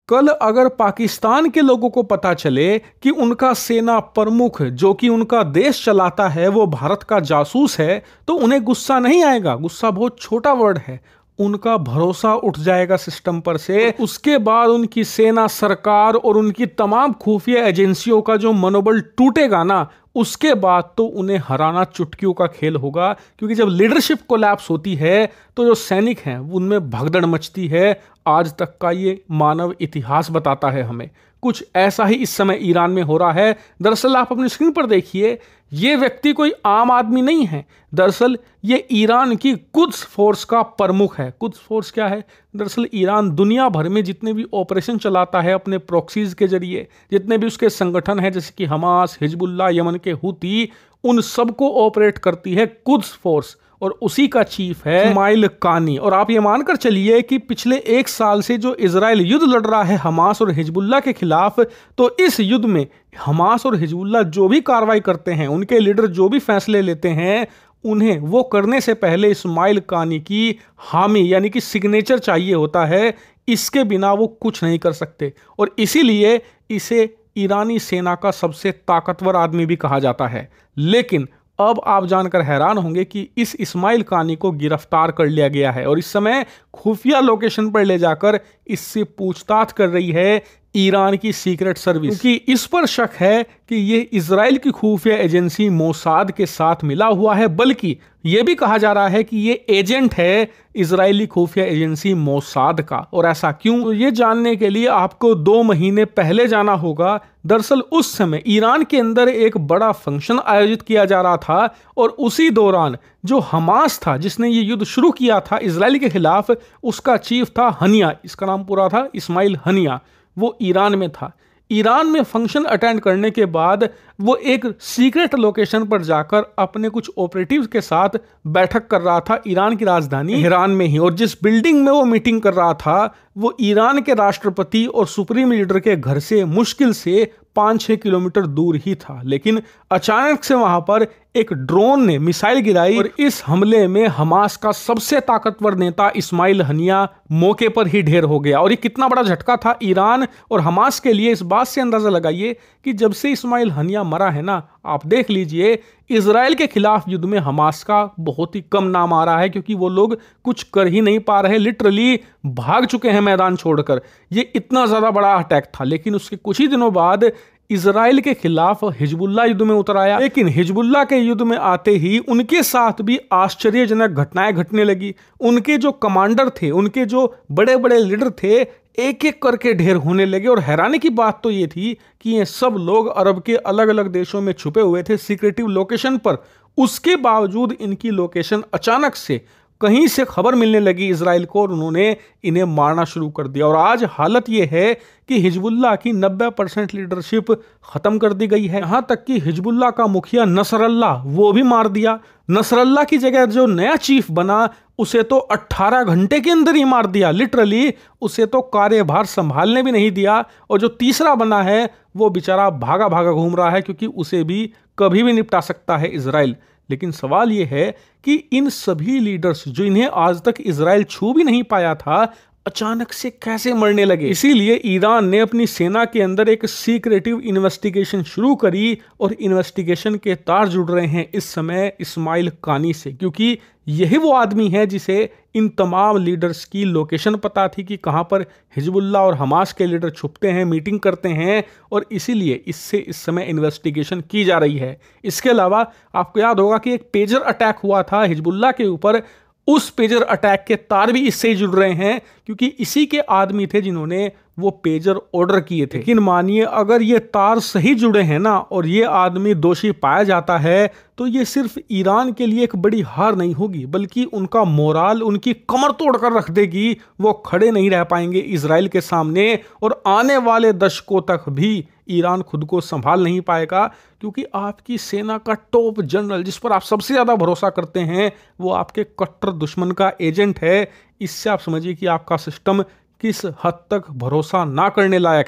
कल अगर पाकिस्तान के लोगों को पता चले कि उनका सेना प्रमुख जो कि उनका देश चलाता है वो भारत का जासूस है, तो उन्हें गुस्सा नहीं आएगा। गुस्सा बहुत छोटा वर्ड है। उनका भरोसा उठ जाएगा सिस्टम पर से। उसके बाद उनकी सेना, सरकार और उनकी तमाम खुफिया एजेंसियों का जो मनोबल टूटेगा ना, उसके बाद तो उन्हें हराना चुटकियों का खेल होगा। क्योंकि जब लीडरशिप कोलैप्स होती है तो जो सैनिक हैं उनमें भगदड़ मचती है। आज तक का ये मानव इतिहास बताता है हमें। कुछ ऐसा ही इस समय ईरान में हो रहा है। दरअसल आप अपनी स्क्रीन पर देखिए, ये व्यक्ति कोई आम आदमी नहीं है। दरअसल ये ईरान की कुद्स फोर्स का प्रमुख है। कुद्स फोर्स क्या है? दरअसल ईरान दुनिया भर में जितने भी ऑपरेशन चलाता है अपने प्रॉक्सीज के जरिए, जितने भी उसके संगठन हैं जैसे कि हमास, हिजबुल्लाह, यमन के हूती, उन सबको ऑपरेट करती है कुद्स फोर्स और उसी का चीफ है इस्माइल कानी। और आप ये मानकर चलिए कि पिछले 1 साल से जो इजराइल युद्ध लड़ रहा है हमास और हिजबुल्लाह के खिलाफ, तो इस युद्ध में हमास और हिजबुल्लाह जो भी कार्रवाई करते हैं, उनके लीडर जो भी फैसले लेते हैं, उन्हें वो करने से पहले इस्माइल कानी की हामी यानी कि सिग्नेचर चाहिए होता है। इसके बिना वो कुछ नहीं कर सकते और इसीलिए इसे ईरानी सेना का सबसे ताकतवर आदमी भी कहा जाता है। लेकिन अब आप जानकर हैरान होंगे कि इस इस्माइल कानी को गिरफ्तार कर लिया गया है और इस समय खुफिया लोकेशन पर ले जाकर इससे पूछताछ कर रही है ईरान की सीक्रेट सर्विस। क्योंकि इस पर शक है कि ये इजराइल की खुफिया एजेंसी मोसाद के साथ मिला हुआ है, बल्कि ये भी कहा जा रहा है कि ये एजेंट है इजरायली खुफिया एजेंसी मोसाद का। और ऐसा क्यों, तो ये जानने के लिए आपको 2 महीने पहले जाना होगा। दरअसल उस समय ईरान के अंदर एक बड़ा फंक्शन आयोजित किया जा रहा था और उसी दौरान जो हमास था जिसने ये युद्ध शुरू किया था इजराइल के खिलाफ, उसका चीफ था हनिया। इसका नाम पूरा था इस्माइल हनिया। वो ईरान में था। ईरान में फंक्शन अटेंड करने के बाद वो एक सीक्रेट लोकेशन पर जाकर अपने कुछ ऑपरेटिव्स के साथ बैठक कर रहा था ईरान की राजधानी तेहरान में ही। और जिस बिल्डिंग में वो मीटिंग कर रहा था वो ईरान के राष्ट्रपति और सुप्रीम लीडर के घर से मुश्किल से 5-6 किलोमीटर दूर ही था। लेकिन अचानक से वहां पर एक ड्रोन ने मिसाइल गिराई और इस हमले में हमास का सबसे ताकतवर नेता इस्माइल हनिया मौके पर ही ढेर हो गया। और ये कितना बड़ा झटका था ईरान और हमास के लिए, इस बात से अंदाजा लगाइए कि जब से इस्माइल हनिया मरा है ना, आप देख लीजिए इजराइल के खिलाफ युद्ध में हमास का बहुत ही कम नाम आ रहा है। क्योंकि वो लोग कुछ कर ही नहीं पा रहे, लिटरली भाग चुके हैं मैदान छोड़कर। ये इतना ज्यादा बड़ा अटैक था। लेकिन उसके कुछ ही दिनों बाद इजराइल के खिलाफ हिजबुल्लाह युद्ध में उतर आया। लेकिन हिजबुल्लाह के युद्ध में आते ही उनके साथ भी आश्चर्यजनक घटनाएं घटने लगी। उनके जो कमांडर थे, उनके जो बड़े बड़े लीडर थे, एक एक करके ढेर होने लगे। और हैरानी की बात तो ये थी कि ये सब लोग अरब के अलग अलग देशों में छुपे हुए थे सीक्रेटिव लोकेशन पर। उसके बावजूद इनकी लोकेशन अचानक से कहीं से खबर मिलने लगी इजराइल को और उन्होंने इन्हें मारना शुरू कर दिया। और आज हालत यह है कि हिजबुल्लाह की 90% लीडरशिप खत्म कर दी गई है। यहां तक कि हिजबुल्लाह का मुखिया नसरल्लाह वो भी मार दिया। नसरल्लाह की जगह जो नया चीफ बना उसे तो 18 घंटे के अंदर ही मार दिया। लिटरली उसे तो कार्यभार संभालने भी नहीं दिया। और जो तीसरा बना है वो बेचारा भागा भागा घूम रहा है, क्योंकि उसे भी कभी भी निपटा सकता है इजराइल। लेकिन सवाल यह है कि इन सभी लीडर्स जो इन्हें आज तक इजराइल छू भी नहीं पाया था, अचानक से कैसे मरने लगे। इसीलिए ईरान ने अपनी सेना के अंदर एक सीक्रेटिव इन्वेस्टिगेशन शुरू करी और इन्वेस्टिगेशन के तार जुड़ रहे हैं इस समय इस्माइल कानी से। क्योंकि यही वो आदमी है जिसे इन तमाम लीडर्स की लोकेशन पता थी कि कहां पर हिजबुल्लाह और हमास के लीडर छुपते हैं, मीटिंग करते हैं। और इसीलिए इससे इस समय इन्वेस्टिगेशन की जा रही है। इसके अलावा आपको याद होगा कि एक पेजर अटैक हुआ था हिजबुल्लाह के ऊपर। उस पेजर अटैक के तार भी इससे जुड़ रहे हैं, क्योंकि इसी के आदमी थे जिन्होंने वो पेजर ऑर्डर किए थे। लेकिन मानिए अगर ये तार सही जुड़े हैं ना और ये आदमी दोषी पाया जाता है, तो ये सिर्फ ईरान के लिए एक बड़ी हार नहीं होगी, बल्कि उनका मोराल, उनकी कमर तोड़कर रख देगी। वो खड़े नहीं रह पाएंगे इजराइल के सामने और आने वाले दशकों तक भी ईरान खुद को संभाल नहीं पाएगा। क्योंकि आपकी सेना का टॉप जनरल, जिस पर आप सबसे ज्यादा भरोसा करते हैं, वो आपके कट्टर दुश्मन का एजेंट है। इससे आप समझिए कि आपका सिस्टम किस हद तक भरोसा ना करने लायक है।